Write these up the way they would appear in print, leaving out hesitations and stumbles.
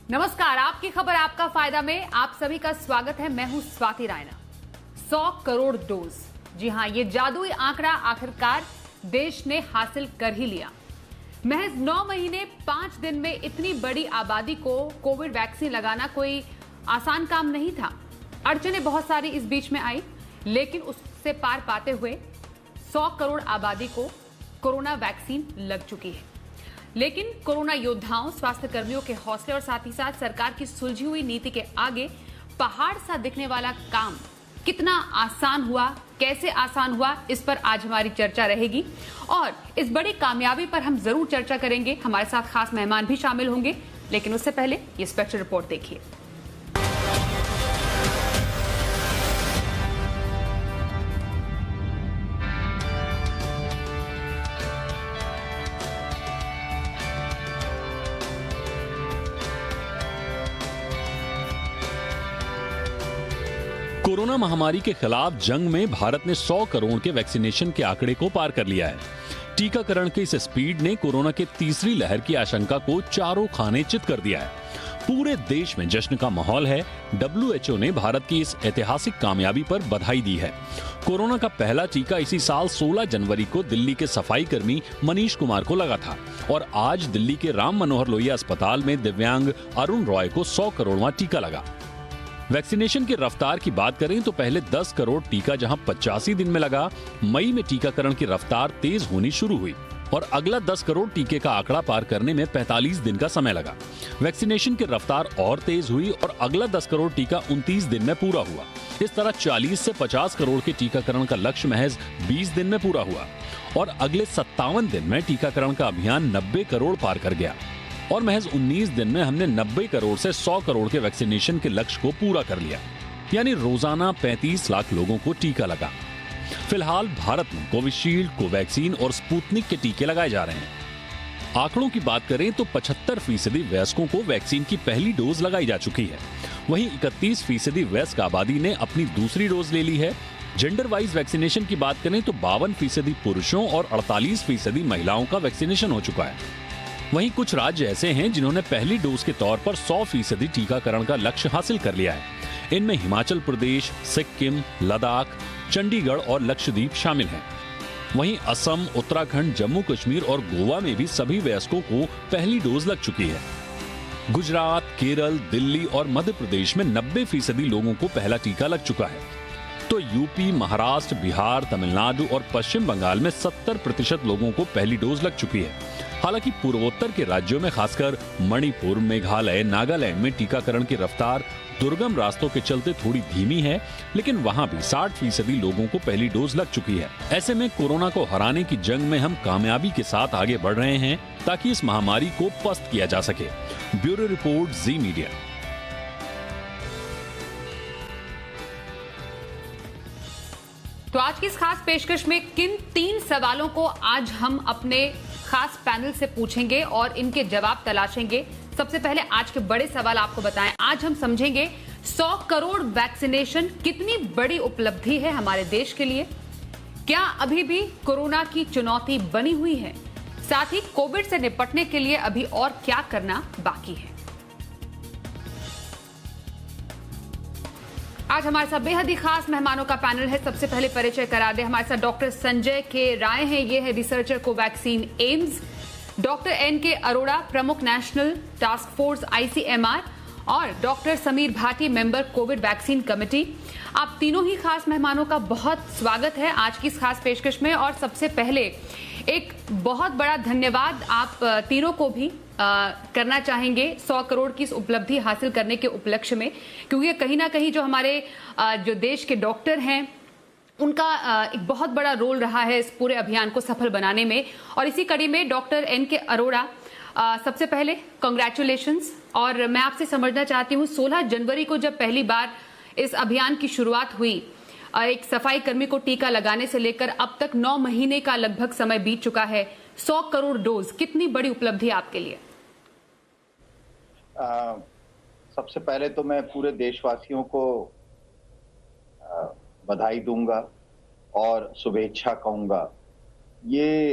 नमस्कार, आपकी खबर आपका फायदा में आप सभी का स्वागत है। मैं हूं स्वाति रायना। 100 करोड़ डोज, जी हां, ये जादुई आंकड़ा आखिरकार देश ने हासिल कर ही लिया। महज 9 महीने 5 दिन में इतनी बड़ी आबादी को कोविड वैक्सीन लगाना कोई आसान काम नहीं था। अड़चनें बहुत सारी इस बीच में आई, लेकिन उससे पार पाते हुए 100 करोड़ आबादी को कोरोना वैक्सीन लग चुकी है। लेकिन कोरोना योद्धाओं, स्वास्थ्य कर्मियों के हौसले और साथ ही साथ सरकार की सुलझी हुई नीति के आगे पहाड़ सा दिखने वाला काम कितना आसान हुआ, कैसे आसान हुआ, इस पर आज हमारी चर्चा रहेगी। और इस बड़ी कामयाबी पर हम जरूर चर्चा करेंगे। हमारे साथ खास मेहमान भी शामिल होंगे, लेकिन उससे पहले ये स्पेशल रिपोर्ट देखिए। कोरोना महामारी के खिलाफ जंग में भारत ने 100 करोड़ के वैक्सीनेशन के आंकड़े को पार कर लिया है। टीकाकरण की इस स्पीड ने कोरोना के तीसरी लहर की आशंका को चारों खाने चित कर दिया है। पूरे देश में जश्न का माहौल है। WHO ने भारत की इस ऐतिहासिक कामयाबी पर बधाई दी है। कोरोना का पहला टीका इसी साल 16 जनवरी को दिल्ली के सफाई कर्मी मनीष कुमार को लगा था और आज दिल्ली के राम मनोहर लोहिया अस्पताल में दिव्यांग अरुण रॉय को 100 करोड़वां टीका लगा। वैक्सीनेशन की रफ्तार की बात करें तो पहले 10 करोड़ टीका जहां 85 दिन में लगा, मई में टीकाकरण की रफ्तार तेज होनी शुरू हुई और अगला 10 करोड़ टीके का आंकड़ा पार करने में 45 दिन का समय लगा। वैक्सीनेशन की रफ्तार और तेज हुई और अगला 10 करोड़ टीका 29 दिन में पूरा हुआ। इस तरह 40 से 50 करोड़ के टीकाकरण का लक्ष्य महज 20 दिन में पूरा हुआ और अगले 57 दिन में टीकाकरण का अभियान 90 करोड़ पार कर गया और महज 19 दिन में हमने 90 करोड़ से 100 करोड़ के वैक्सीनेशन के लक्ष्य को पूरा कर लिया। यानी रोजाना 35 लाख लोगों को टीका लगा। फिलहाल भारत में कोविशील्ड, कोवैक्सीन और स्पुतनिक के टीके लगाए जा रहे हैं। आंकड़ों की बात करें तो 75% वयस्कों को वैक्सीन की पहली डोज लगाई जा चुकी है। वहीं 31% वयस्क आबादी ने अपनी दूसरी डोज ले ली है। जेंडर वाइज वैक्सीनेशन की बात करें तो 52% पुरुषों और 48% महिलाओं का वैक्सीनेशन हो चुका है। वहीं कुछ राज्य ऐसे हैं जिन्होंने पहली डोज के तौर पर 100% टीकाकरण का लक्ष्य हासिल कर लिया है। इनमें हिमाचल प्रदेश, सिक्किम, लद्दाख, चंडीगढ़ और लक्षद्वीप शामिल हैं। वहीं असम, उत्तराखंड, जम्मू कश्मीर और गोवा में भी सभी वयस्कों को पहली डोज लग चुकी है। गुजरात, केरल, दिल्ली और मध्य प्रदेश में 90% लोगों को पहला टीका लग चुका है। तो यूपी, महाराष्ट्र, बिहार, तमिलनाडु और पश्चिम बंगाल में 70% लोगों को पहली डोज लग चुकी है। हालांकि पूर्वोत्तर के राज्यों में खासकर मणिपुर, मेघालय, नागालैंड में टीकाकरण की रफ्तार दुर्गम रास्तों के चलते थोड़ी धीमी है, लेकिन वहां भी 60% लोगों को पहली डोज लग चुकी है। ऐसे में कोरोना को हराने की जंग में हम कामयाबी के साथ आगे बढ़ रहे हैं ताकि इस महामारी को पस्त किया जा सके। ब्यूरो रिपोर्ट, जी मीडिया। तो आज की इस खास पेशकश में किन 3 सवालों को आज हम अपने खास पैनल से पूछेंगे और इनके जवाब तलाशेंगे। सबसे पहले आज के बड़े सवाल आपको बताएं। आज हम समझेंगे 100 करोड़ वैक्सीनेशन कितनी बड़ी उपलब्धि है हमारे देश के लिए। क्या अभी भी कोरोना की चुनौती बनी हुई है? साथ ही कोविड से निपटने के लिए अभी और क्या करना बाकी है? आज हमारे साथ बेहद ही खास मेहमानों का पैनल है। सबसे पहले परिचय करा दे, हमारे साथ डॉक्टर संजय के राय हैं, ये है researcher Covaxin AIIMS. Doctor NK Arora, प्रमुख नेशनल टास्क फोर्स ICMR और doctor Sameer Bhati, member Covid vaccine committee. आप तीनों ही खास मेहमानों का बहुत स्वागत है आज की इस खास पेशकश में। और सबसे पहले एक बहुत बड़ा धन्यवाद आप तीनों को भी करना चाहेंगे 100 करोड़ की इस उपलब्धि हासिल करने के उपलक्ष्य में, क्योंकि कहीं ना कहीं जो हमारे जो देश के डॉक्टर हैं उनका एक बहुत बड़ा रोल रहा है इस पूरे अभियान को सफल बनाने में। और इसी कड़ी में डॉक्टर NK अरोड़ा, सबसे पहले कांग्रेचुलेशंस। और मैं आपसे समझना चाहती हूँ, 16 जनवरी को जब पहली बार इस अभियान की शुरुआत हुई, एक सफाई कर्मी को टीका लगाने से लेकर अब तक 9 महीने का लगभग समय बीत चुका है। 100 करोड़ डोज कितनी बड़ी उपलब्धि है आपके लिए? सबसे पहले तो मैं पूरे देशवासियों को बधाई दूंगा और शुभेच्छा कहूंगा। ये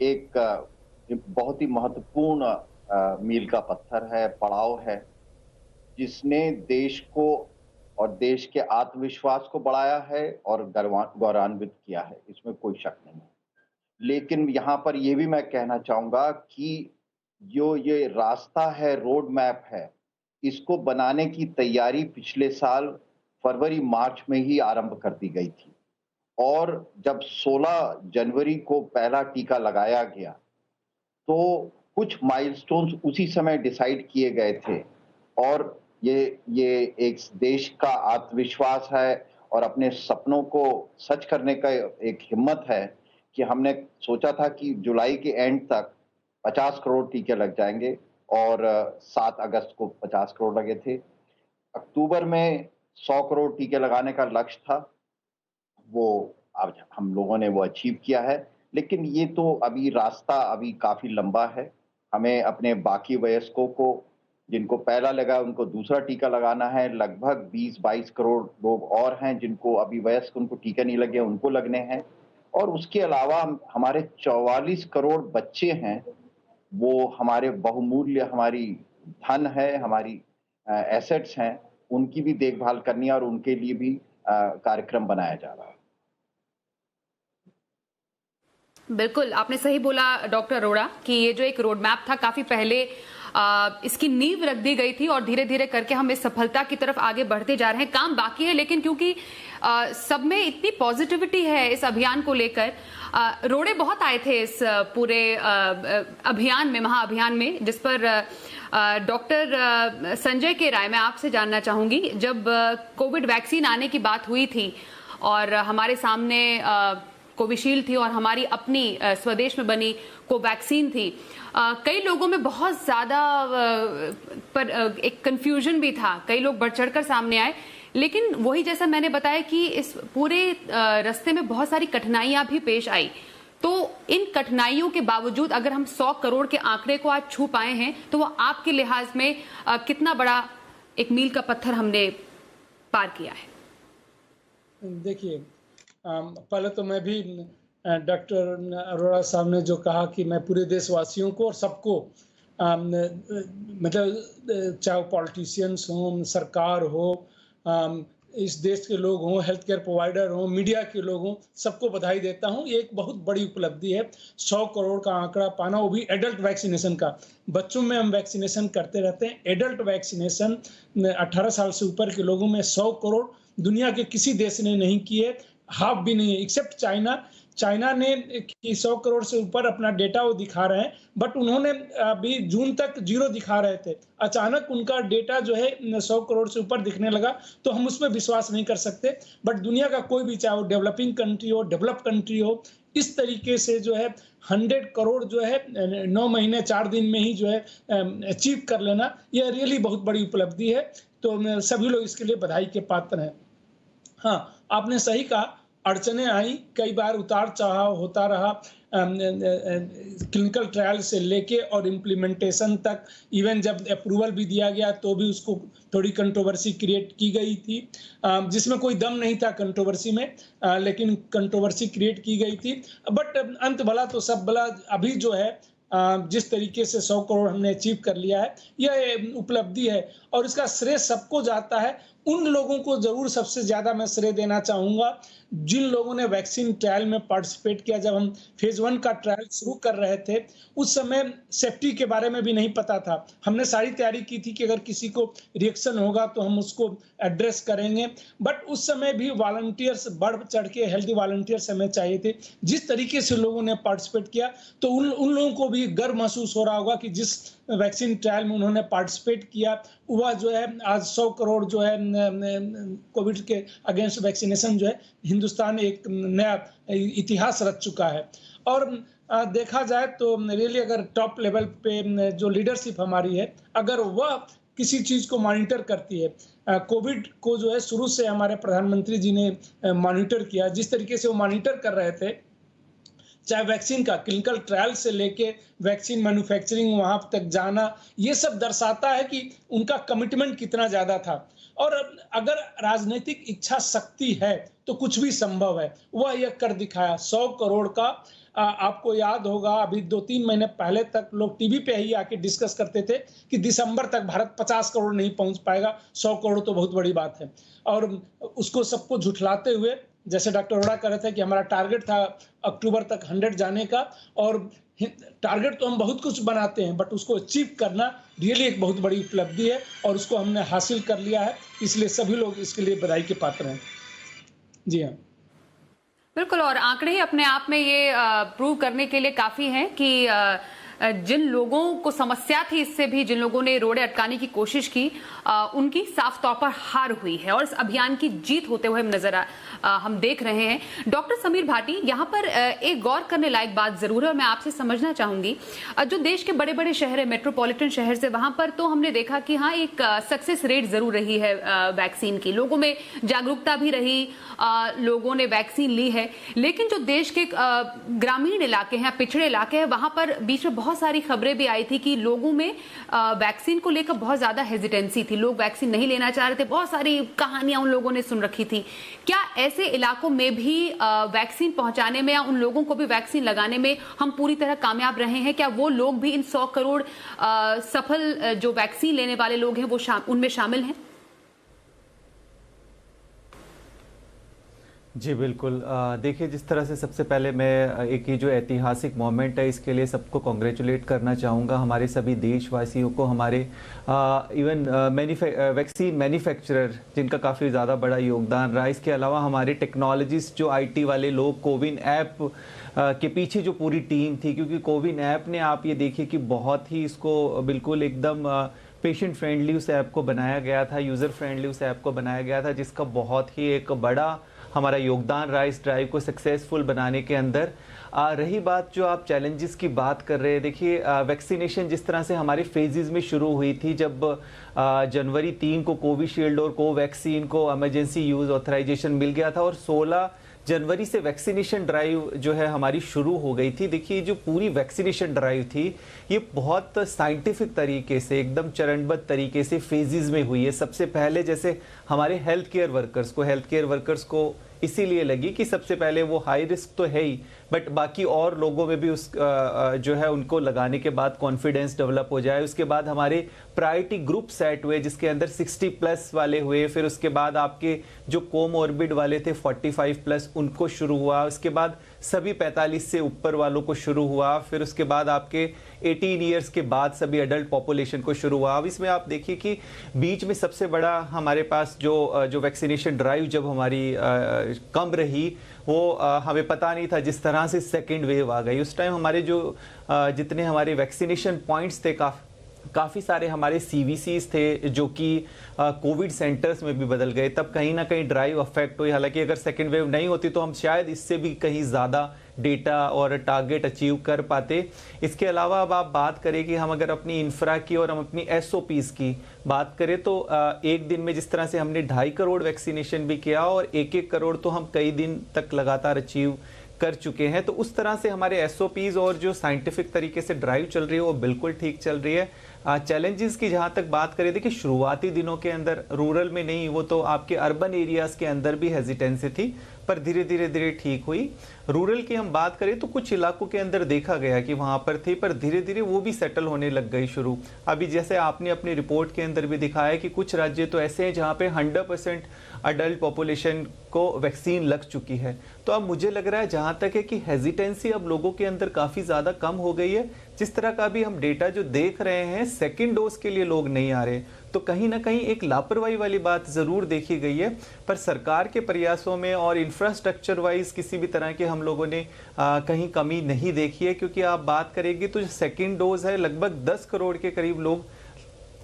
एक बहुत ही महत्वपूर्ण मील का पत्थर है, पड़ाव है, जिसने देश को और देश के आत्मविश्वास को बढ़ाया है और गौरवान्वित किया है, इसमें कोई शक नहीं है। लेकिन यहाँ पर ये भी मैं कहना चाहूँगा कि जो ये रास्ता है, रोड मैप है, इसको बनाने की तैयारी पिछले साल फरवरी-मार्च में ही आरंभ कर दी गई थी और जब 16 जनवरी को पहला टीका लगाया गया, तो कुछ माइलस्टोन्स उसी समय डिसाइड किए गए थे और ये एक देश का आत्मविश्वास है और अपने सपनों को सच करने का एक हिम्मत है कि हमने सोचा था कि जुलाई के एंड तक 50 करोड़ टीके लग जाएंगे और 7 अगस्त को 50 करोड़ लगे थे। अक्टूबर में 100 करोड़ टीके लगाने का लक्ष्य था, वो अब हम लोगों ने वो अचीव किया है, लेकिन ये तो अभी रास्ता अभी काफ़ी लंबा है। हमें अपने बाकी वयस्कों को, जिनको पहला लगा उनको दूसरा टीका लगाना है। लगभग 20-22 करोड़ लोग और हैं जिनको अभी वयस्क उनको टीका नहीं लगे, उनको लगने हैं और उसके अलावा हमारे 44 करोड़ बच्चे हैं, वो हमारे बहुमूल्य हमारी धन है, हमारी एसेट्स हैं, उनकी भी देखभाल करनी है और उनके लिए भी कार्यक्रम बनाया जा रहा है। बिल्कुल, आपने सही बोला डॉक्टर अरोड़ा कि ये जो एक रोड मैप था काफी पहले इसकी नींव रख दी गई थी और धीरे धीरे करके हम इस सफलता की तरफ आगे बढ़ते जा रहे हैं। काम बाकी है, लेकिन क्योंकि सब में इतनी पॉजिटिविटी है इस अभियान को लेकर, रोड़े बहुत आए थे इस पूरे अभियान में, महाअभियान में, जिस पर डॉक्टर संजय के राय मैं आपसे जानना चाहूंगी। जब कोविड वैक्सीन आने की बात हुई थी और हमारे सामने कोविशील्ड थी और हमारी अपनी स्वदेश में बनी कोवैक्सीन थी, कई लोगों में बहुत ज्यादा पर एक कंफ्यूजन भी था, कई लोग बढ़ चढ़कर सामने आए, लेकिन वही जैसा मैंने बताया कि इस पूरे रास्ते में बहुत सारी कठिनाइयां भी पेश आई। तो इन कठिनाइयों के बावजूद अगर हम 100 करोड़ के आंकड़े को आज छू पाए हैं, तो वो आपके लिहाज में कितना बड़ा एक मील का पत्थर हमने पार किया है? देखिए, पहले तो मैं भी डॉक्टर अरोड़ा साहब ने जो कहा कि मैं पूरे देशवासियों को और सबको, मतलब चाहे पॉलिटिशियंस हों, सरकार हो, इस देश के लोग हों, हेल्थ केयर प्रोवाइडर हों, मीडिया के लोग हों, सबको बधाई देता हूं। ये एक बहुत बड़ी उपलब्धि है 100 करोड़ का आंकड़ा पाना, वो भी एडल्ट वैक्सीनेशन का। बच्चों में हम वैक्सीनेशन करते रहते हैं, एडल्ट वैक्सीनेशन 18 साल से ऊपर के लोगों में 100 करोड़ दुनिया के किसी देश ने नहीं किए, हाफ भी नहीं है, एक्सेप्ट चाइना। चाइना ने 100 करोड़ से ऊपर अपना डेटा वो दिखा रहे हैं, बट उन्होंने अभी जून तक 0 दिखा रहे थे। अचानक उनका डेटा जो है 100 करोड़ से ऊपर दिखने लगा, तो हम उसमें विश्वास नहीं कर सकते। बट दुनिया का कोई भी, चाहे वो डेवलपिंग कंट्री हो, डेवलप कंट्री हो, इस तरीके से जो है 100 करोड़ जो है 9 महीने 4 दिन में ही जो है अचीव कर लेना, यह रियली बहुत बड़ी उपलब्धि है। तो सभी लोग इसके लिए बधाई के पात्र हैं। हाँ, आपने सही कहा, अड़चने आई, कई बार उतार चढ़ाव होता रहा, क्लिनिकल ट्रायल से लेके और इम्प्लीमेंटेशन तक। इवन जब अप्रूवल भी दिया गया तो भी उसको थोड़ी कंट्रोवर्सी क्रिएट की गई थी, जिसमें कोई दम नहीं था कंट्रोवर्सी में, लेकिन कंट्रोवर्सी क्रिएट की गई थी। बट अंत भला तो सब भला। अभी जो है जिस तरीके से 100 करोड़ हमने अचीव कर लिया है, यह उपलब्धि है और इसका श्रेय सबको जाता है। उन लोगों को जरूर सबसे ज्यादा मैं श्रेय देना चाहूंगा जिन लोगों ने वैक्सीन ट्रायल में पार्टिसिपेट किया। जब हम फेज 1 का ट्रायल शुरू कर रहे थे, उस समय सेफ्टी के बारे में भी नहीं पता था। हमने सारी तैयारी की थी कि अगर किसी को रिएक्शन होगा तो हम उसको एड्रेस करेंगे, बट उस समय भी वॉलंटियर्स बढ़ चढ़ के, हेल्दी वॉलंटियर्स हमें चाहिए थे। जिस तरीके से लोगों ने पार्टिसिपेट किया, तो उन लोगों को भी गर्व महसूस हो रहा होगा कि जिस वैक्सीन ट्रायल में उन्होंने पार्टिसिपेट किया, वह जो है आज 100 करोड़ जो है कोविड के अगेंस्ट वैक्सीनेशन जो है हिंदुस्तान एक नया इतिहास रच चुका है। और देखा जाए तो रियली अगर टॉप लेवल पे जो लीडरशिप हमारी है, अगर वह किसी चीज को मॉनिटर करती है, कोविड को जो है शुरू से हमारे प्रधानमंत्री जी ने मॉनिटर किया, जिस तरीके से वो मॉनिटर कर रहे थे, चाहे वैक्सीन का क्लिनिकल ट्रायल से लेके वैक्सीन मैन्युफैक्चरिंग वहां तक जाना, ये सब दर्शाता है कि उनका कमिटमेंट कितना ज्यादा था। और अगर राजनीतिक इच्छा शक्ति है तो कुछ भी संभव है। वह यह कर दिखाया। 100 करोड़ का आपको याद होगा अभी 2-3 महीने पहले तक लोग टीवी पे ही आके डिस्कस करते थे कि दिसंबर तक भारत 50 करोड़ नहीं पहुंच पाएगा, 100 करोड़ तो बहुत बड़ी बात है। और उसको सबको झुठलाते हुए, जैसे डॉक्टर अरोड़ा कह रहे थे कि हमारा टारगेट था अक्टूबर तक 100 जाने का, और टारगेट तो हम बहुत कुछ बनाते हैं बट उसको अचीव करना रियली एक बहुत बड़ी उपलब्धि है और उसको हमने हासिल कर लिया है। इसलिए सभी लोग इसके लिए बधाई के पात्र हैं। जी हाँ, बिल्कुल। और आंकड़े ही अपने आप में ये प्रूव करने के लिए काफी हैं कि जिन लोगों को समस्या थी, इससे भी जिन लोगों ने रोड़े अटकाने की कोशिश की, उनकी साफ तौर पर हार हुई है और इस अभियान की जीत होते हुए हम देख रहे हैं। डॉक्टर समीर भाटी, यहाँ पर एक गौर करने लायक बात जरूर है और मैं आपसे समझना चाहूंगी, जो देश के बड़े बड़े शहर है, मेट्रोपॉलिटन शहर से, वहां पर तो हमने देखा कि हाँ, एक सक्सेस रेट जरूर रही है वैक्सीन की, लोगों में जागरूकता भी रही, लोगों ने वैक्सीन ली है। लेकिन जो देश के ग्रामीण इलाके हैं, पिछड़े इलाके हैं, वहां पर बीच में बहुत सारी खबरें भी आई थी कि लोगों में वैक्सीन को लेकर बहुत ज्यादा हेजिटेंसी थी, लोग वैक्सीन नहीं लेना चाह रहे थे, बहुत सारी कहानियां उन लोगों ने सुन रखी थी। क्या ऐसे इलाकों में भी वैक्सीन पहुंचाने में या उन लोगों को भी वैक्सीन लगाने में हम पूरी तरह कामयाब रहे हैं? क्या वो लोग भी इन 100 करोड़ सफल जो वैक्सीन लेने वाले लोग हैं वो उनमें शामिल हैं? जी बिल्कुल। देखिए, जिस तरह से सबसे पहले मैं एक ये जो ऐतिहासिक मोमेंट है इसके लिए सबको कॉन्ग्रेचुलेट करना चाहूँगा, हमारे सभी देशवासियों को, हमारे इवन वैक्सीन मैन्युफैक्चरर जिनका काफ़ी ज़्यादा बड़ा योगदान रहा। इसके अलावा हमारे टेक्नोलॉजिस्ट जो IT वाले लोग, कोविन ऐप के पीछे जो पूरी टीम थी, क्योंकि कोविन ऐप ने आप ये देखिए कि बहुत ही इसको बिल्कुल एकदम पेशेंट फ्रेंडली उस ऐप को बनाया गया था, यूज़र फ्रेंडली उस ऐप को बनाया गया था, जिसका बहुत ही एक बड़ा हमारा योगदान रहा इस ड्राइव को सक्सेसफुल बनाने के अंदर। रही बात जो आप चैलेंजेस की बात कर रहे हैं, देखिए वैक्सीनेशन जिस तरह से हमारे फेजेस में शुरू हुई थी, जब जनवरी 3 को कोविशील्ड और कोवैक्सीन को इमरजेंसी यूज़ ऑथराइजेशन मिल गया था और 16 जनवरी से वैक्सीनेशन ड्राइव जो है हमारी शुरू हो गई थी। देखिए, जो पूरी वैक्सीनेशन ड्राइव थी ये बहुत साइंटिफिक तरीके से, एकदम चरणबद्ध तरीके से फेजेस में हुई है। सबसे पहले जैसे हमारे हेल्थ केयर वर्कर्स को इसीलिए लगी कि सबसे पहले वो हाई रिस्क तो है ही, बट बाकी और लोगों में भी उस जो है उनको लगाने के बाद कॉन्फिडेंस डेवलप हो जाए। उसके बाद हमारे प्रायोरिटी ग्रुप सेट हुए जिसके अंदर 60+ वाले हुए, फिर उसके बाद आपके जो कोमॉर्बिड वाले थे 45+ उनको शुरू हुआ, उसके बाद सभी 45 से ऊपर वालों को शुरू हुआ, फिर उसके बाद आपके 18 ईयर्स के बाद सभी अडल्ट पॉपुलेशन को शुरू हुआ। अब इसमें आप देखिए कि बीच में सबसे बड़ा हमारे पास जो वैक्सीनेशन ड्राइव जब हमारी कम रही, वो हमें पता नहीं था जिस तरह से सेकेंड वेव आ गई। उस टाइम हमारे जो जितने हमारे वैक्सीनेशन पॉइंट्स थे, काफ़ी सारे हमारे CVCs थे जो कि कोविड सेंटर्स में भी बदल गए। तब कहीं ना कहीं ड्राइव अफेक्ट हुई। हालांकि अगर सेकेंड वेव नहीं होती तो हम शायद इससे भी कहीं ज़्यादा डेटा और टारगेट अचीव कर पाते। इसके अलावा अब आप बात करें कि हम अगर अपनी इंफ्रा की और हम अपनी SOPs की बात करें तो एक दिन में जिस तरह से हमने 2.5 करोड़ वैक्सीनेशन भी किया और 1-1 करोड़ तो हम कई दिन तक लगातार अचीव कर चुके हैं। तो उस तरह से हमारे SOPs और जो साइंटिफिक तरीके से ड्राइव चल रही है वो बिल्कुल ठीक चल रही है। चैलेंजेस की जहाँ तक बात करें, देखिए शुरुआती दिनों के अंदर रूरल में नहीं, वो तो आपके अर्बन एरियाज़ के अंदर भी हेजिटेंसी थी, पर धीरे धीरे ठीक हुई। रूरल की हम बात करें तो कुछ इलाकों के अंदर देखा गया कि वहाँ पर थी, पर धीरे धीरे वो भी सेटल होने लग गई शुरू। अभी जैसे आपने अपनी रिपोर्ट के अंदर भी दिखाया कि कुछ राज्य तो ऐसे हैं जहाँ पे 100% अडल्ट पॉपुलेशन को वैक्सीन लग चुकी है। तो अब मुझे लग रहा है जहाँ तक है कि हेजिटेंसी अब लोगों के अंदर काफ़ी ज़्यादा कम हो गई है। जिस तरह का भी हम डेटा जो देख रहे हैं, सेकेंड डोज के लिए लोग नहीं आ रहे, तो कहीं ना कहीं एक लापरवाही वाली बात ज़रूर देखी गई है। पर सरकार के प्रयासों में और इंफ्रास्ट्रक्चर वाइज किसी भी तरह के हम लोगों ने कहीं कमी नहीं देखी है, क्योंकि आप बात करेंगे तो जो सेकेंड डोज है लगभग 10 करोड़ के करीब लोग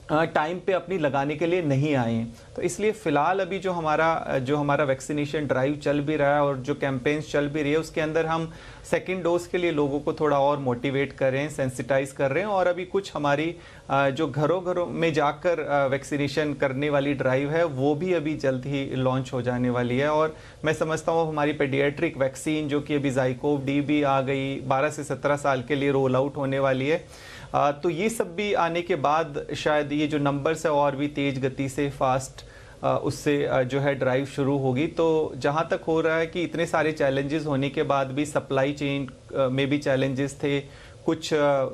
टाइम पे अपनी लगाने के लिए नहीं आए हैं। तो इसलिए फ़िलहाल अभी जो हमारा वैक्सीनेशन ड्राइव चल भी रहा है और जो कैंपेन्स चल भी रही है, उसके अंदर हम सेकेंड डोज के लिए लोगों को थोड़ा और मोटिवेट कर रहे हैं, सेंसिटाइज कर रहे हैं। और अभी कुछ हमारी जो घरों में जाकर वैक्सीनेशन करने वाली ड्राइव है वो भी अभी जल्द ही लॉन्च हो जाने वाली है। और मैं समझता हूँ हमारी पेडियाट्रिक वैक्सीन जो कि अभी ज़ाइकोव-D भी आ गई, 12 से 17 साल के लिए रोल आउट होने वाली है। तो ये सब भी आने के बाद शायद ये जो नंबर्स है और भी तेज़ गति से फास्ट उससे जो है ड्राइव शुरू होगी। तो जहाँ तक हो रहा है कि इतने सारे चैलेंजेस होने के बाद भी सप्लाई चेन में भी चैलेंजेस थे, कुछ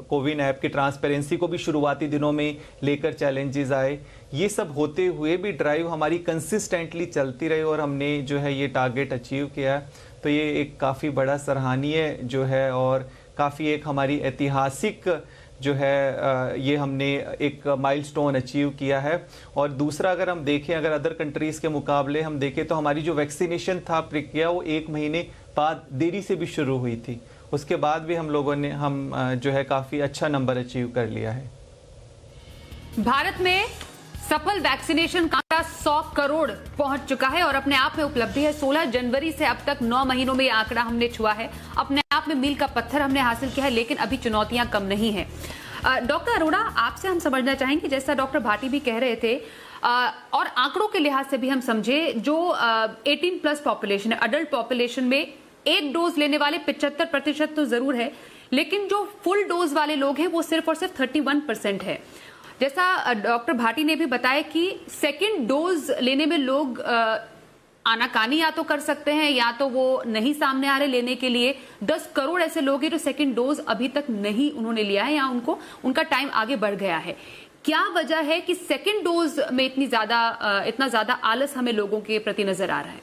कोविन ऐप की ट्रांसपेरेंसी को भी शुरुआती दिनों में लेकर चैलेंजेस आए, ये सब होते हुए भी ड्राइव हमारी कंसिस्टेंटली चलती रही और हमने जो है ये टारगेट अचीव किया। तो ये एक काफ़ी बड़ा सराहनीय जो है और काफ़ी एक हमारी ऐतिहासिक जो है ये हमने एक माइलस्टोन अचीव किया है। और दूसरा अगर हम देखें, अगर अदर कंट्रीज़ के मुकाबले हम देखें तो हमारी जो वैक्सीनेशन था प्रक्रिया वो 1 महीने बाद देरी से भी शुरू हुई थी, उसके बाद भी हम लोगों ने जो है काफ़ी अच्छा नंबर अचीव कर लिया है। भारत में सफल वैक्सीनेशन का 100 करोड़ पहुंच चुका है और अपने आप में उपलब्धि है। 16 जनवरी से अब तक 9 महीनों में ये आंकड़ा हमने छुआ है, अपने आप में मील का पत्थर हमने हासिल किया है, लेकिन अभी चुनौतियां कम नहीं है। डॉक्टर अरोड़ा, आपसे हम समझना चाहेंगे, जैसा डॉक्टर भाटी भी कह रहे थे और आंकड़ों के लिहाज से भी हम समझे, जो 18+ पॉपुलेशन है, अडल्ट पॉपुलेशन में एक डोज लेने वाले 75% तो जरूर है, लेकिन जो फुल डोज वाले लोग हैं वो सिर्फ और सिर्फ 31% है। जैसा डॉक्टर भाटी ने भी बताया कि सेकंड डोज लेने में लोग आनाकानी या तो कर सकते हैं या तो वो नहीं सामने आ रहे लेने के लिए। 10 करोड़ ऐसे लोग हैं जो सेकंड डोज अभी तक नहीं उन्होंने लिया है या उनका टाइम आगे बढ़ गया है। क्या वजह है कि सेकंड डोज में इतना ज्यादा आलस हमें लोगों के प्रति नजर आ रहा है?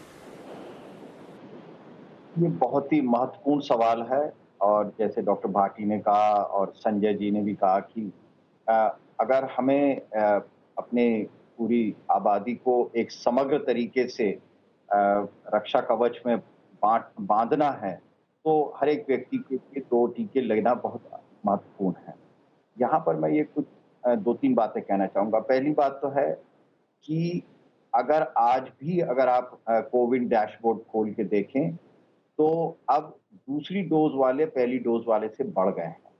ये बहुत ही महत्वपूर्ण सवाल है और जैसे डॉक्टर भाटी ने कहा और संजय जी ने भी कहा कि अगर हमें अपने पूरी आबादी को एक समग्र तरीके से रक्षा कवच में बांधना है तो हर एक व्यक्ति के लिए 2 टीके लगना बहुत महत्वपूर्ण है। यहाँ पर मैं ये कुछ 2-3 बातें कहना चाहूँगा। पहली बात तो है कि अगर आप कोविन डैशबोर्ड खोल के देखें तो अब दूसरी डोज वाले पहली डोज वाले से बढ़ गए हैं।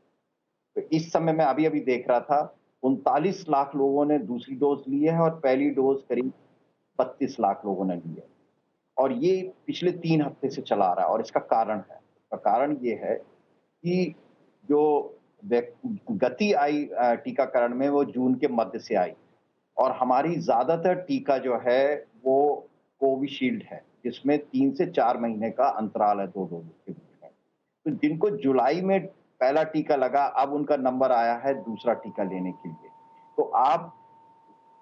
तो इस समय मैं अभी देख रहा था 39 लाख लोगों ने दूसरी डोज ली है और पहली डोज करीब 32 लाख लोगों ने ली है और ये पिछले 3 हफ्ते से चला रहा है। और इसका कारण ये है कि जो गति आई टीकाकरण में वो जून के मध्य से आई और हमारी ज्यादातर टीका जो है वो कोविशील्ड है, जिसमें 3 से 4 महीने का अंतराल है 2 डोज के बीच में। तो जिनको जुलाई में पहला टीका लगा, अब उनका नंबर आया है दूसरा टीका लेने के लिए। तो आप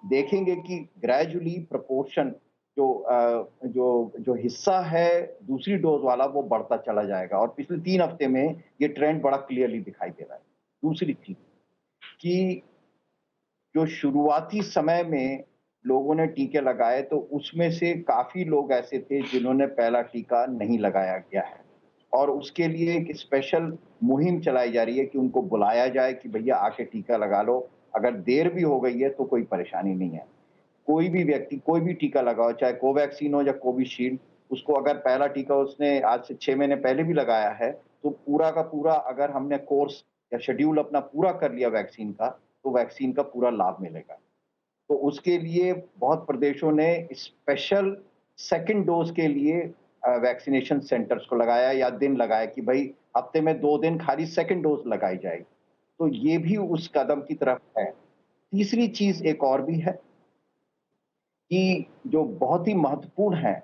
देखेंगे कि ग्रेजुअली प्रपोर्शन जो हिस्सा है दूसरी डोज वाला वो बढ़ता चला जाएगा और पिछले 3 हफ्ते में ये ट्रेंड बड़ा क्लियरली दिखाई दे रहा है। दूसरी चीज कि जो शुरुआती समय में लोगों ने टीके लगाए तो उसमें से काफी लोग ऐसे थे जिन्होंने पहला टीका नहीं लगाया गया है और उसके लिए एक स्पेशल मुहिम चलाई जा रही है कि उनको बुलाया जाए कि भैया आके टीका लगा लो। अगर देर भी हो गई है तो कोई परेशानी नहीं है। कोई भी व्यक्ति कोई भी टीका लगाओ, चाहे कोवैक्सीन हो या कोविशील्ड, उसको अगर पहला टीका उसने आज से 6 महीने पहले भी लगाया है तो पूरा का पूरा अगर हमने कोर्स या शेड्यूल अपना पूरा कर लिया वैक्सीन का तो वैक्सीन का पूरा लाभ मिलेगा। तो उसके लिए बहुत प्रदेशों ने स्पेशल सेकंड डोज के लिए वैक्सीनेशन सेंटर्स को लगाया या दिन लगाया कि भाई हफ्ते में 2 दिन खाली सेकंड डोज लगाई जाएगी। तो ये भी उस कदम की तरफ है। तीसरी चीज एक और भी है कि जो बहुत ही महत्वपूर्ण है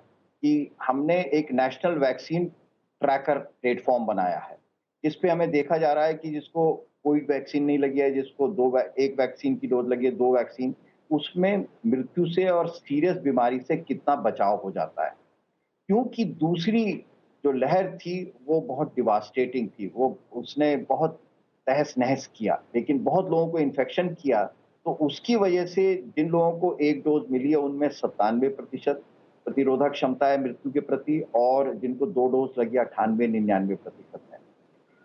कि हमने एक नेशनल वैक्सीन ट्रैकर प्लेटफॉर्म बनाया है, जिस पे हमें देखा जा रहा है कि जिसको कोई वैक्सीन नहीं लगी है, जिसको एक वैक्सीन की डोज लगी है, 2 वैक्सीन, उसमें मृत्यु से और सीरियस बीमारी से कितना बचाव हो जाता है। क्योंकि दूसरी जो लहर थी वो बहुत डिवास्टेटिंग थी, वो उसने बहुत तहस नहस किया, लेकिन बहुत लोगों को इन्फेक्शन किया। तो उसकी वजह से जिन लोगों को 1 डोज मिली है उनमें 97% प्रतिरोधक क्षमता है मृत्यु के प्रति और जिनको 2 डोज लगी 98-99% है।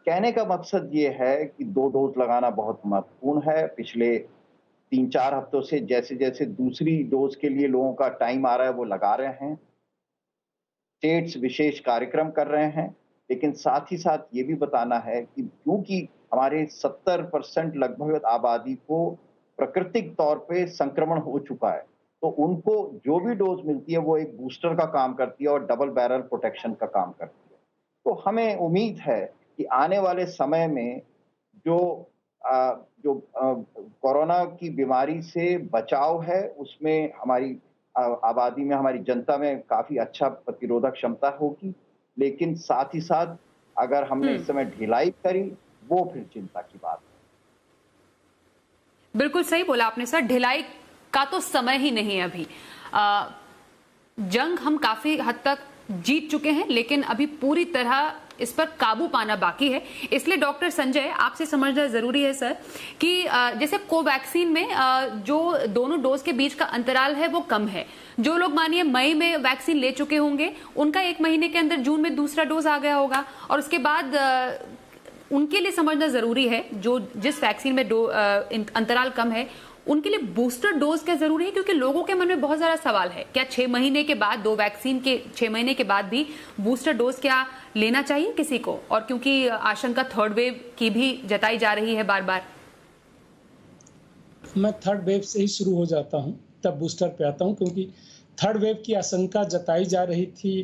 कहने का मकसद ये है कि 2 डोज लगाना बहुत महत्वपूर्ण है। पिछले 3-4 हफ्तों से जैसे जैसे दूसरी डोज के लिए लोगों का टाइम आ रहा है वो लगा रहे हैं। स्टेट्स विशेष कार्यक्रम कर रहे हैं, लेकिन साथ ही साथ ये भी बताना है कि क्योंकि हमारे 70% लगभग आबादी को प्राकृतिक तौर पे संक्रमण हो चुका है, तो उनको जो भी डोज मिलती है वो एक बूस्टर का काम करती है और डबल बैरल प्रोटेक्शन का काम करती है। तो हमें उम्मीद है कि आने वाले समय में जो कोरोना की बीमारी से बचाव है उसमें हमारी आबादी में, हमारी जनता में काफी अच्छा प्रतिरोधक क्षमता होगी। लेकिन साथ ही साथ अगर हमने इस समय ढिलाई करी, वो फिर चिंता की बात है। बिल्कुल सही बोला आपने सर, ढिलाई का तो समय ही नहीं है अभी। जंग हम काफी हद तक जीत चुके हैं, लेकिन अभी पूरी तरह इस पर काबू पाना बाकी है। इसलिए डॉक्टर संजय, आपसे समझना जरूरी है सर कि जैसे कोवैक्सीन में जो दोनों डोज के बीच का अंतराल है वो कम है। जो लोग मानिए मई में वैक्सीन ले चुके होंगे, उनका 1 महीने के अंदर जून में दूसरा डोज आ गया होगा, और उसके बाद उनके लिए समझना जरूरी है जो जिस वैक्सीन में अंतराल कम है, उनके लिए बूस्टर डोज क्या जरूरी है? क्योंकि लोगों के मन में बहुत सारा सवाल है, क्या 6 महीने के बाद, 2 वैक्सीन के 6 महीने के बाद भी बूस्टर डोज क्या लेना चाहिए किसी को? और क्योंकि आशंका थर्ड वेव की भी जताई जा रही है बार बार। मैं थर्ड वेव से ही शुरू हो जाता हूं, तब बूस्टर पे आता हूं, क्योंकि थर्ड वेव की आशंका जताई जा रही थी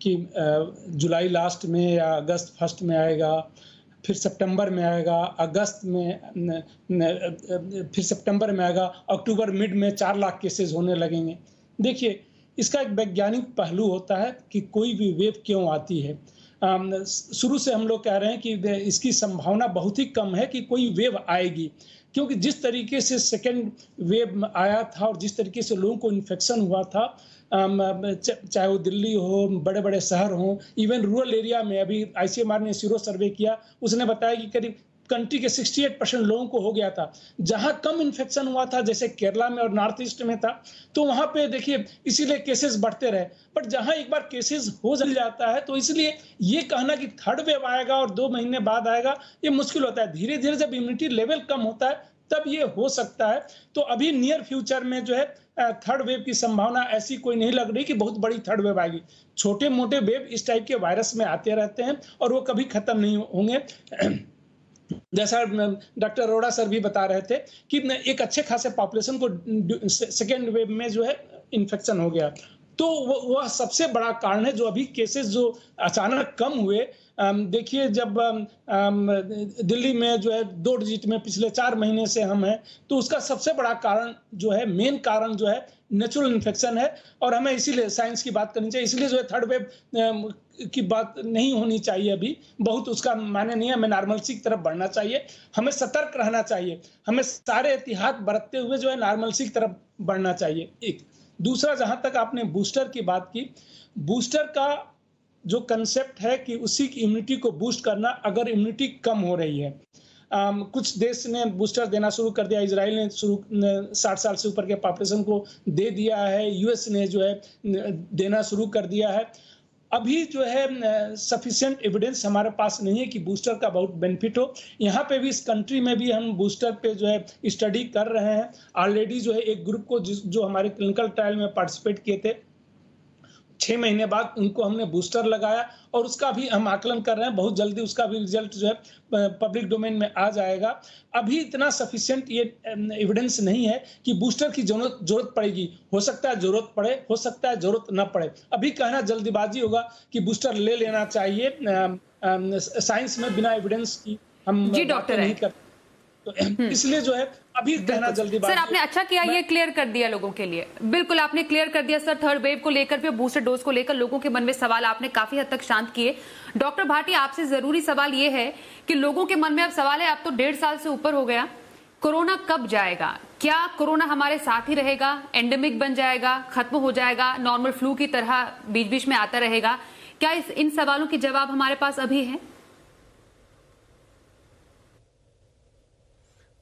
कि जुलाई लास्ट में या अगस्त फर्स्ट में आएगा, फिर सितंबर में आएगा, अगस्त में, फिर सितंबर में आएगा, अक्टूबर मिड में 4 लाख केसेस होने लगेंगे। देखिए, इसका एक वैज्ञानिक पहलू होता है कि कोई भी वेव क्यों आती है। शुरू से हम लोग कह रहे हैं कि इसकी संभावना बहुत ही कम है कि कोई वेव आएगी, क्योंकि जिस तरीके से सेकेंड वेव आया था और जिस तरीके से लोगों को इन्फेक्शन हुआ था, चाहे वो दिल्ली हो, बड़े बड़े शहर हो, इवन रूरल एरिया में, अभी ICMR ने सीरो सर्वे किया, उसने बताया कि करीब कंट्री के 68% लोगों को हो गया था। जहां कम इन्फेक्शन हुआ था, जैसे केरला में और नॉर्थ ईस्ट में था, तो वहां पे देखिए इसीलिए केसेस बढ़ते रहे। बट जहां एक बार केसेस हो जाता है, तो इसलिए ये कहना कि थर्ड वेव आएगा और 2 महीने बाद आएगा, ये मुश्किल होता है। धीरे धीरे जब इम्यूनिटी लेवल कम होता है, तब ये हो सकता है। तो अभी नियर फ्यूचर में जो है थर्ड वेव की संभावना ऐसी कोई नहीं लग रही कि बहुत बड़ी थर्ड वेव आएगी। छोटे मोटे वेव इस टाइप के वायरस में आते रहते हैं और वो कभी खत्म नहीं होंगे। जैसा डॉक्टर अरोड़ा सर भी बता रहे थे कि एक अच्छे खासे पॉपुलेशन को सेकेंड वेव में जो है इन्फेक्शन हो गया, तो वह सबसे बड़ा कारण है। जो अभी केसेस जो अचानक कम हुए, देखिए जब दिल्ली में जो है 2 डिजिट में पिछले 4 महीने से हम हैं, तो उसका सबसे बड़ा कारण जो है, मेन कारण जो है नेचुरल इन्फेक्शन है। और हमें इसीलिए साइंस की बात करनी चाहिए, इसलिए जो है थर्ड वेव की बात नहीं होनी चाहिए अभी, बहुत उसका मायने नहीं है। हमें नॉर्मलसी की तरफ बढ़ना चाहिए, हमें सतर्क रहना चाहिए, हमें सारे एहतियात बरतते हुए जो है नॉर्मलसी की तरफ बढ़ना चाहिए। एक दूसरा, जहां तक आपने बूस्टर की बात की, बूस्टर का जो कंसेप्ट है कि उसी की इम्यूनिटी को बूस्ट करना, अगर इम्यूनिटी कम हो रही है। कुछ देश ने बूस्टर देना शुरू कर दिया, इजराइल ने 60 साल से ऊपर के पॉपुलेशन को दे दिया है, US ने जो है देना शुरू कर दिया है। अभी जो है सफिशिएंट एविडेंस हमारे पास नहीं है कि बूस्टर का बहुत बेनिफिट हो। यहाँ पे भी, इस कंट्री में भी हम बूस्टर पे जो है स्टडी कर रहे हैं। ऑलरेडी जो है एक ग्रुप को जो हमारे क्लिनिकल ट्रायल में पार्टिसिपेट किए थे, 6 महीने बाद उनको हमने बूस्टर लगाया और उसका भी हम आकलन कर रहे हैं। बहुत जल्दी उसका भी रिजल्ट जो है पब्लिक डोमेन में आ जाएगा। अभी इतना सफिशिएंट ये एविडेंस नहीं है कि बूस्टर की जरूरत पड़ेगी। हो सकता है जरूरत पड़े, हो सकता है जरूरत ना पड़े। अभी कहना जल्दीबाजी होगा कि बूस्टर ले लेना चाहिए। साइंस में बिना एविडेंस की हम जी डॉक्टर नहीं कर, तो इसलिए जो है अभी कहना जल्दीबाजी। सर आपने अच्छा किया, ये क्लियर कर दिया लोगों के लिए। बिल्कुल आपने क्लियर कर दिया सर, थर्ड वेव को लेकर भी, बूस्टर डोज को लेकर लोगों के मन में सवाल आपने काफी हद तक शांत किए। डॉक्टर भाटिया, आपसे जरूरी सवाल ये है कि लोगों के मन में अब सवाल है, अब तो 1.5 साल से ऊपर हो गया, कोरोना कब जाएगा? क्या कोरोना हमारे साथ ही रहेगा, एंडेमिक बन जाएगा, खत्म हो जाएगा, नॉर्मल फ्लू की तरह बीच बीच में आता रहेगा? क्या इन सवालों के जवाब हमारे पास अभी है?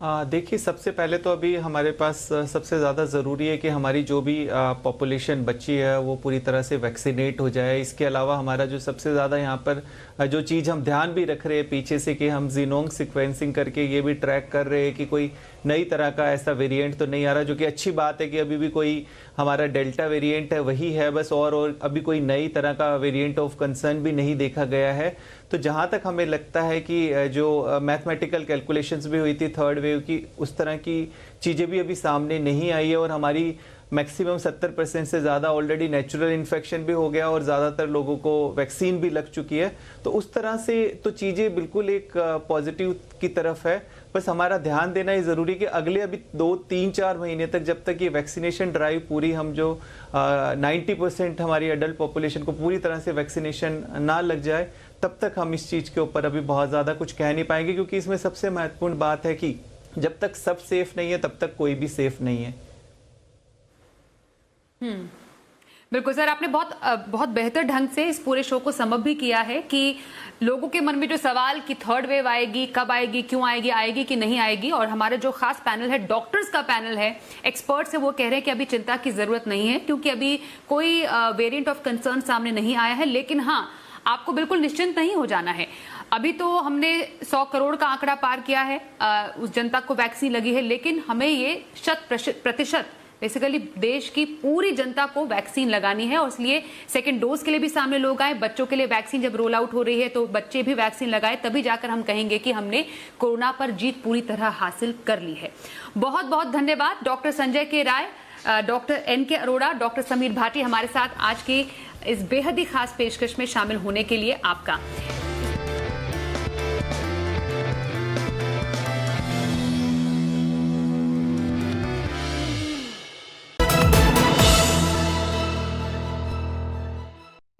देखिए, सबसे पहले तो अभी हमारे पास सबसे ज़्यादा ज़रूरी है कि हमारी जो भी पॉपुलेशन बची है वो पूरी तरह से वैक्सीनेट हो जाए। इसके अलावा हमारा जो सबसे ज़्यादा यहाँ पर जो चीज़ हम ध्यान भी रख रहे हैं पीछे से, कि हम जीनोम सीक्वेंसिंग करके ये भी ट्रैक कर रहे हैं कि कोई नई तरह का ऐसा वेरिएंट तो नहीं आ रहा, जो कि अच्छी बात है कि अभी भी कोई हमारा डेल्टा वेरिएंट है वही है बस, और अभी कोई नई तरह का वेरिएंट ऑफ कंसर्न भी नहीं देखा गया है। तो जहाँ तक हमें लगता है कि जो मैथमेटिकल कैलकुलेशंस भी हुई थी थर्ड वेव की, उस तरह की चीज़ें भी अभी सामने नहीं आई है। और हमारी मैक्सिमम 70% से ज़्यादा ऑलरेडी नेचुरल इन्फेक्शन भी हो गया और ज़्यादातर लोगों को वैक्सीन भी लग चुकी है। तो उस तरह से तो चीज़ें बिल्कुल एक पॉजिटिव की तरफ है। बस हमारा ध्यान देना ये ज़रूरी कि अगले अभी 2-3-4 महीने तक, जब तक ये वैक्सीनेशन ड्राइव पूरी, हम जो 90% हमारी एडल्ट पॉपुलेशन को पूरी तरह से वैक्सीनेशन ना लग जाए, तब तक हम इस चीज़ के ऊपर अभी बहुत ज़्यादा कुछ कह नहीं पाएंगे, क्योंकि इसमें सबसे महत्वपूर्ण बात है कि जब तक सब सेफ नहीं है तब तक कोई भी सेफ नहीं है। बिल्कुल सर, आपने बहुत बेहतर ढंग से इस पूरे शो को समझ भी किया है कि लोगों के मन में जो सवाल कि थर्ड वेव आएगी, कब आएगी, क्यों आएगी, आएगी कि नहीं आएगी, और हमारा जो खास पैनल है, डॉक्टर्स का पैनल है, एक्सपर्ट्स है, वो कह रहे हैं कि अभी चिंता की जरूरत नहीं है, क्योंकि अभी कोई वेरिएंट ऑफ कंसर्न सामने नहीं आया है। लेकिन हाँ, आपको बिल्कुल निश्चिंत नहीं हो जाना है। अभी तो हमने 100 करोड़ का आंकड़ा पार किया है, उस जनता को वैक्सीन लगी है, लेकिन हमें ये 100% बेसिकली देश की पूरी जनता को वैक्सीन लगानी है, और इसलिए सेकंड डोज के लिए भी सामने लोग आए। बच्चों के लिए वैक्सीन जब रोल आउट हो रही है तो बच्चे भी वैक्सीन लगाए, तभी जाकर हम कहेंगे कि हमने कोरोना पर जीत पूरी तरह हासिल कर ली है। बहुत बहुत धन्यवाद doctor Sanjay K Rai, doctor N K. Arora, doctor Sameer Bhati, हमारे साथ आज की इस बेहद ही खास पेशकश में शामिल होने के लिए आपका।